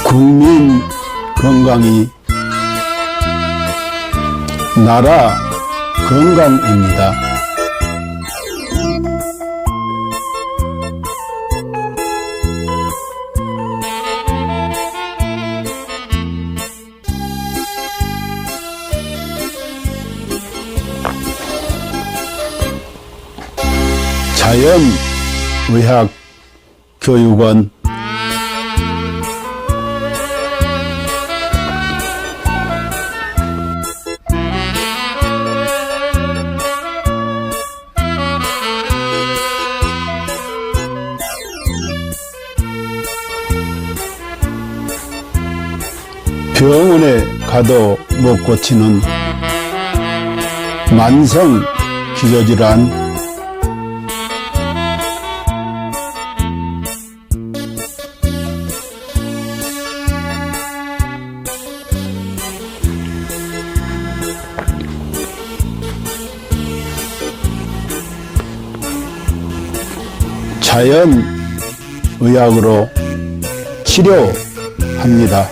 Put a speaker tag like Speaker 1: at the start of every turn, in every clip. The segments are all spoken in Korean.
Speaker 1: 국민 건강이 나라 건강입니다. 자연의학교육원 병원에 가도 못 고치는 만성 기저질환, 자연의학으로 치료합니다.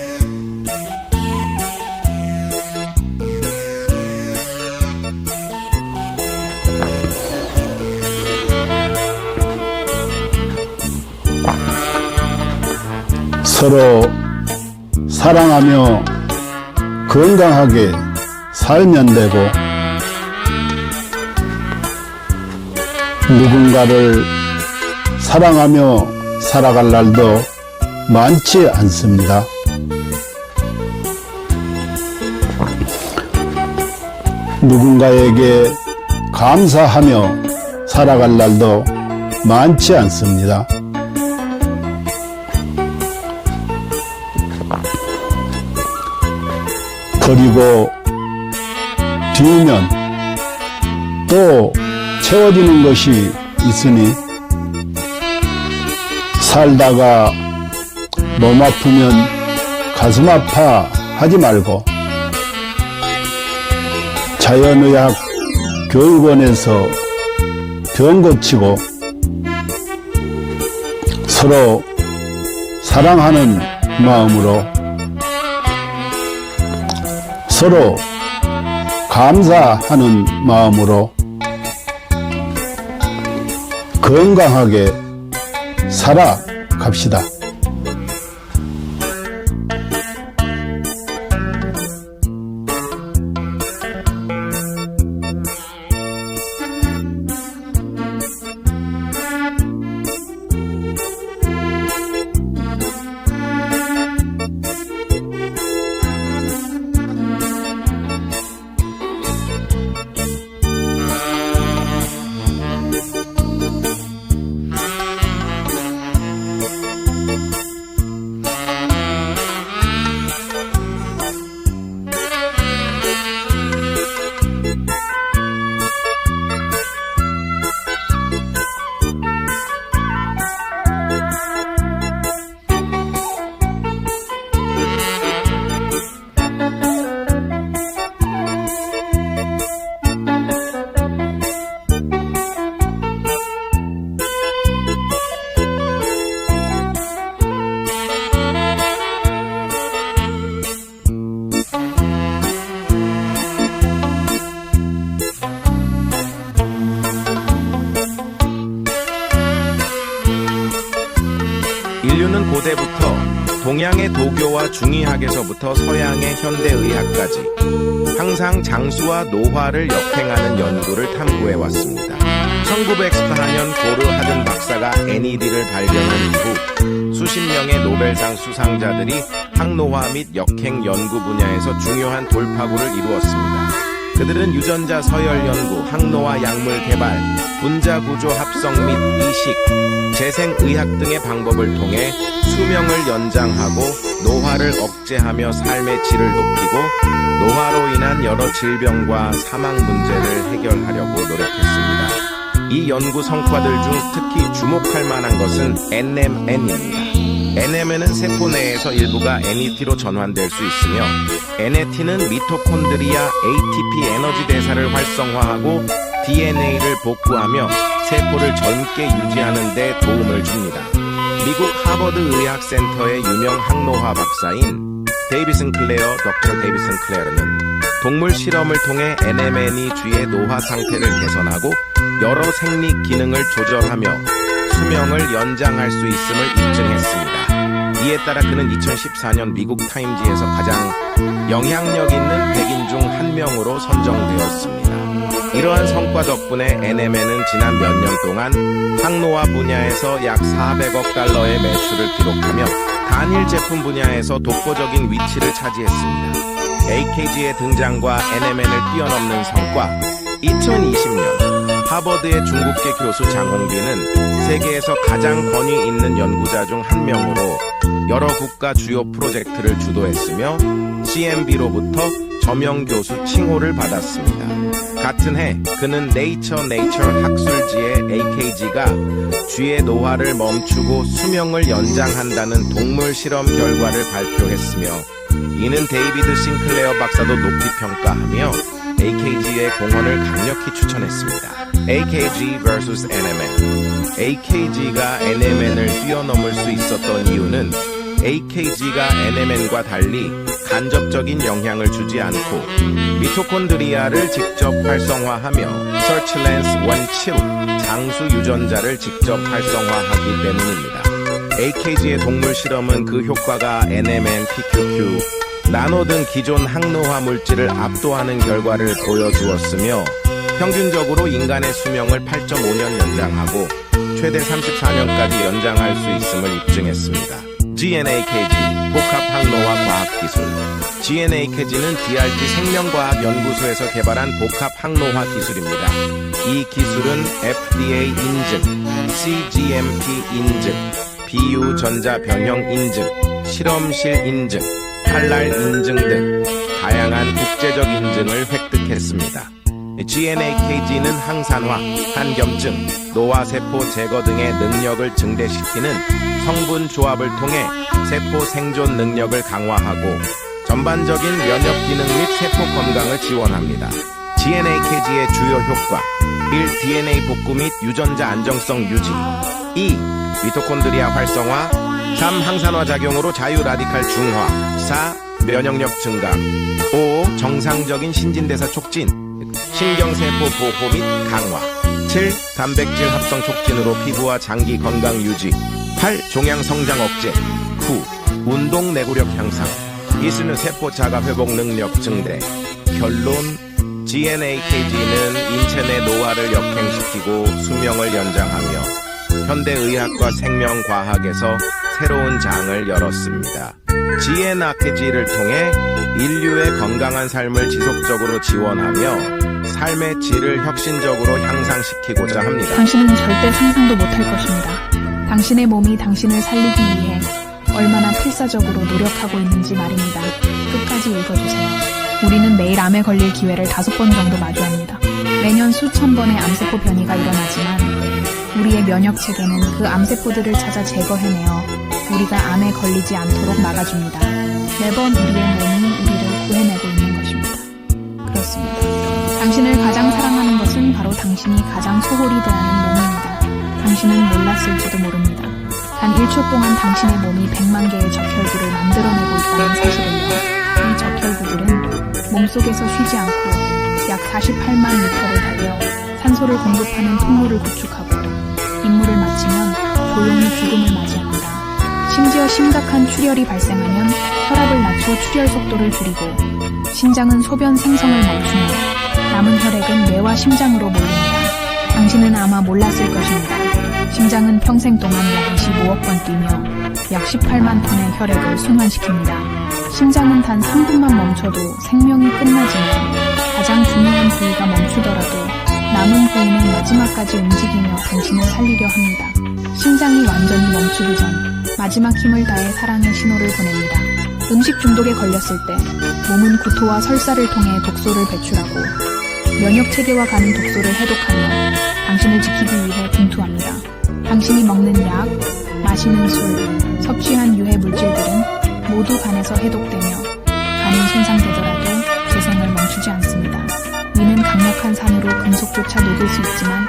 Speaker 1: 서로 사랑하며 건강하게 살면 되고, 누군가를 사랑하며 살아갈 날도 많지 않습니다. 누군가에게 감사하며 살아갈 날도 많지 않습니다. 그리고 비우면 또 채워지는 것이 있으니, 살다가 몸 아프면 가슴 아파 하지 말고 자연의학 교육원에서 병 고치고 서로 사랑하는 마음으로, 서로 감사하는 마음으로 건강하게 살아갑시다.
Speaker 2: 인류는 고대부터 동양의 도교와 중의학에서부터 서양의 현대의학까지 항상 장수와 노화를 역행하는 연구를 탐구해왔습니다. 1914년 고르 하든 박사가 NED를 발견한 이후 수십 명의 노벨상 수상자들이 항노화 및 역행 연구 분야에서 중요한 돌파구를 이루었습니다. 그들은 유전자 서열 연구, 항노화 약물 개발, 분자 구조 합성 및 이식, 재생의학 등의 방법을 통해 수명을 연장하고 노화를 억제하며 삶의 질을 높이고 노화로 인한 여러 질병과 사망 문제를 해결하려고 노력했습니다. 이 연구 성과들 중 특히 주목할 만한 것은 NMN입니다. NMN은 세포 내에서 일부가 NET로 전환될 수 있으며, NET는 미토콘드리아 ATP 에너지 대사를 활성화하고 DNA를 복구하며 세포를 젊게 유지하는 데 도움을 줍니다. 미국 하버드 의학센터의 유명 항노화 박사인 데이비 싱클레어, 덕터 데이비 싱클레어는 동물 실험을 통해 NMN이 쥐의 노화 상태를 개선하고 여러 생리 기능을 조절하며 수명을 연장할 수 있음을 입증했습니다. 이에 따라 그는 2014년 미국 타임지에서 가장 영향력 있는 100인 중 한 명으로 선정되었습니다. 이러한 성과 덕분에 NMN은 지난 몇 년 동안 항노화 분야에서 약 400억 달러의 매출을 기록하며 단일 제품 분야에서 독보적인 위치를 차지했습니다. AKG의 등장과 NMN을 뛰어넘는 성과. 2020년 하버드의 중국계 교수 장홍빈은 세계에서 가장 권위 있는 연구자 중 한 명으로 여러 국가 주요 프로젝트를 주도했으며 CMB로부터 저명 교수 칭호를 받았습니다. 같은 해 그는 네이처 학술지에 AKG가 쥐의 노화를 멈추고 수명을 연장한다는 동물 실험 결과를 발표했으며 이는 데이비드 싱클레어 박사도 높이 평가하며 AKG의 공헌을 강력히 추천했습니다. AKG vs NMN. AKG가 NMN을 뛰어넘을 수 있었던 이유는 AKG가 NMN과 달리 간접적인 영향을 주지 않고 미토콘드리아를 직접 활성화하며 서치랜스 원치로 장수 유전자를 직접 활성화하기 때문입니다. AKG의 동물 실험은 그 효과가 NMN, PQQ, 나노 등 기존 항노화 물질을 압도하는 결과를 보여주었으며 평균적으로 인간의 수명을 8.5년 연장하고 최대 34년까지 연장할 수 있음을 입증했습니다. GNAKG, 복합항노화 과학기술. GNAKG는 DRT 생명과학연구소에서 개발한 복합항노화 기술입니다. 이 기술은 FDA 인증, CGMP 인증, 비유전자 변형 인증, 실험실 인증, 할랄 인증 등 다양한 국제적 인증을 획득했습니다. GNAKG는 항산화, 한겸증, 노화세포 제거 등의 능력을 증대시키는 성분 조합을 통해 세포 생존 능력을 강화하고 전반적인 면역 기능 및 세포 건강을 지원합니다. GNAKG의 주요 효과 1. DNA 복구 및 유전자 안정성 유지 2. 미토콘드리아 활성화 3. 항산화 작용으로 자유 라디칼 중화 4. 면역력 증가 5. 정상적인 신진대사 촉진 신경세포 보호 및 강화 7. 단백질 합성 촉진으로 피부와 장기 건강 유지 8. 종양 성장 억제 9. 운동 내구력 향상 이스는 세포 자가 회복 능력 증대 결론 GNAKG는 인체 내 노화를 역행시키고 수명을 연장하며 현대의학과 생명과학에서 새로운 장을 열었습니다. GNAKG를 통해 인류의 건강한 삶을 지속적으로 지원하며 삶의 질을 혁신적으로 향상시키고자 합니다.
Speaker 3: 당신은 절대 상상도 못할 것입니다. 당신의 몸이 당신을 살리기 위해 얼마나 필사적으로 노력하고 있는지 말입니다. 끝까지 읽어주세요. 우리는 매일 암에 걸릴 기회를 5번 정도 마주합니다. 매년 수천 번의 암세포 변이가 일어나지만 우리의 면역체계는 그 암세포들을 찾아 제거해내어 우리가 암에 걸리지 않도록 막아줍니다. 매번 우리의 몸이 우리를 구해내고 있는 것입니다. 그렇습니다. 당신을 가장 사랑하는 것은 바로 당신이 가장 소홀히 대하는 몸입니다. 당신은 몰랐을지도 모릅니다. 단 1초 동안 당신의 몸이 100만 개의 적혈구를 만들어내고 있다는 사실을요. 이 적혈구들은 몸속에서 쉬지 않고 약 48만 미터를 달려 산소를 공급하는 통로를 구축하고 임무를 마치면 조용히 죽음을 맞이합니다. 심지어 심각한 출혈이 발생하면 혈압을 낮춰 출혈 속도를 줄이고 심장은 소변 생성을 멈추며 남은 혈액은 뇌와 심장으로 몰립니다. 당신은 아마 몰랐을 것입니다. 심장은 평생 동안 약 25억 번 뛰며 약 18만 톤의 혈액을 순환시킵니다. 심장은 단 3분만 멈춰도 생명이 끝나지만 가장 중요한 부위가 멈추더라도 남은 부위는 마지막까지 움직이며 당신을 살리려 합니다. 심장이 완전히 멈추기 전 마지막 힘을 다해 사랑의 신호를 보냅니다. 음식 중독에 걸렸을 때 몸은 구토와 설사를 통해 독소를 배출하고 면역체계와 가는 독소를 해독하며 당신을 지키기 위해 분투합니다. 당신이 먹는 약, 마시는 술, 섭취한 유해 물질들은 모두 간에서 해독되며 간이 손상되더라도 재생을 멈추지 않습니다. 위는 강력한 산으로 금속조차 녹일 수 있지만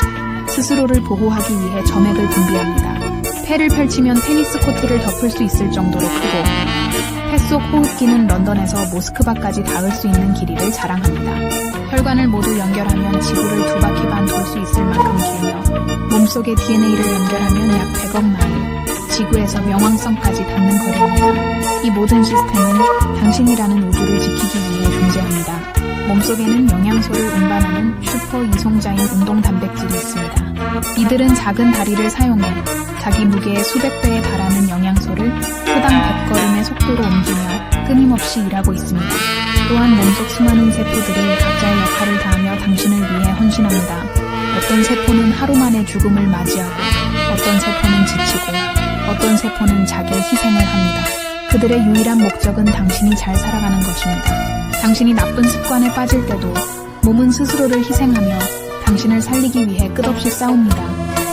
Speaker 3: 스스로를 보호하기 위해 점액을 분비합니다. 해를 펼치면 테니스 코트를 덮을 수 있을 정도로 크고 폐 속 호흡기는 런던에서 모스크바까지 닿을 수 있는 길이를 자랑합니다. 혈관을 모두 연결하면 지구를 2바퀴 반 돌 수 있을 만큼 길며 몸속의 DNA를 연결하면 약 100억 마일, 지구에서 명왕성까지 닿는 거리입니다. 이 모든 시스템은 당신이라는 우주를 지키기 위해 존재합니다. 몸속에는 영양소를 운반하는 슈퍼 이송자인 운동 단백질이 있습니다. 이들은 작은 다리를 사용해 자기 무게의 수백 배에 달하는 영양소를 초당 100걸음의 속도로 옮기며 끊임없이 일하고 있습니다. 또한 몸속 수많은 세포들이 각자의 역할을 다하며 당신을 위해 헌신합니다. 어떤 세포는 하루 만에 죽음을 맞이하고 어떤 세포는 지치고 어떤 세포는 자기의 희생을 합니다. 그들의 유일한 목적은 당신이 잘 살아가는 것입니다. 당신이 나쁜 습관에 빠질 때도 몸은 스스로를 희생하며 당신을 살리기 위해 끝없이 싸웁니다.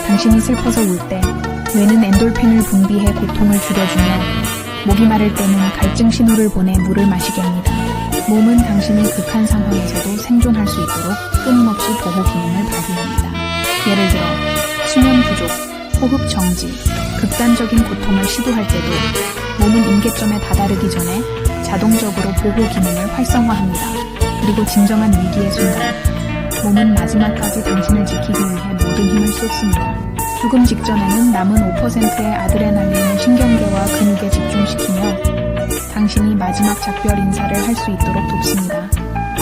Speaker 3: 당신이 슬퍼서 울 때 뇌는 엔돌핀을 분비해 고통을 줄여주며 목이 마를 때는 갈증 신호를 보내 물을 마시게 합니다. 몸은 당신이 극한 상황에서도 생존할 수 있도록 끊임없이 보호 기능을 발휘합니다. 예를 들어 수면 부족, 호흡 정지, 극단적인 고통을 시도할 때도 몸은 임계점에 다다르기 전에 자동적으로 보호 기능을 활성화합니다. 그리고 진정한 위기의 순간, 몸은 마지막까지 당신을 지키기 위해 모든 힘을 쏟습니다. 죽음 직전에는 남은 5%의 아드레날린을 신경계와 근육에 집중시키며 당신이 마지막 작별 인사를 할 수 있도록 돕습니다.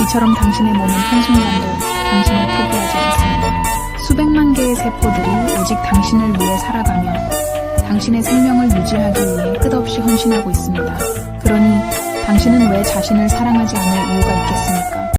Speaker 3: 이처럼 당신의 몸은 한순간도 당신을 포기하지 않습니다. 수백만 개의 세포들이 오직 당신을 위해 살아가며 당신의 생명을 유지하기 위해 끝없이 헌신하고 있습니다. 그러니 당신은 왜 자신을 사랑하지 않을 이유가 있겠습니까?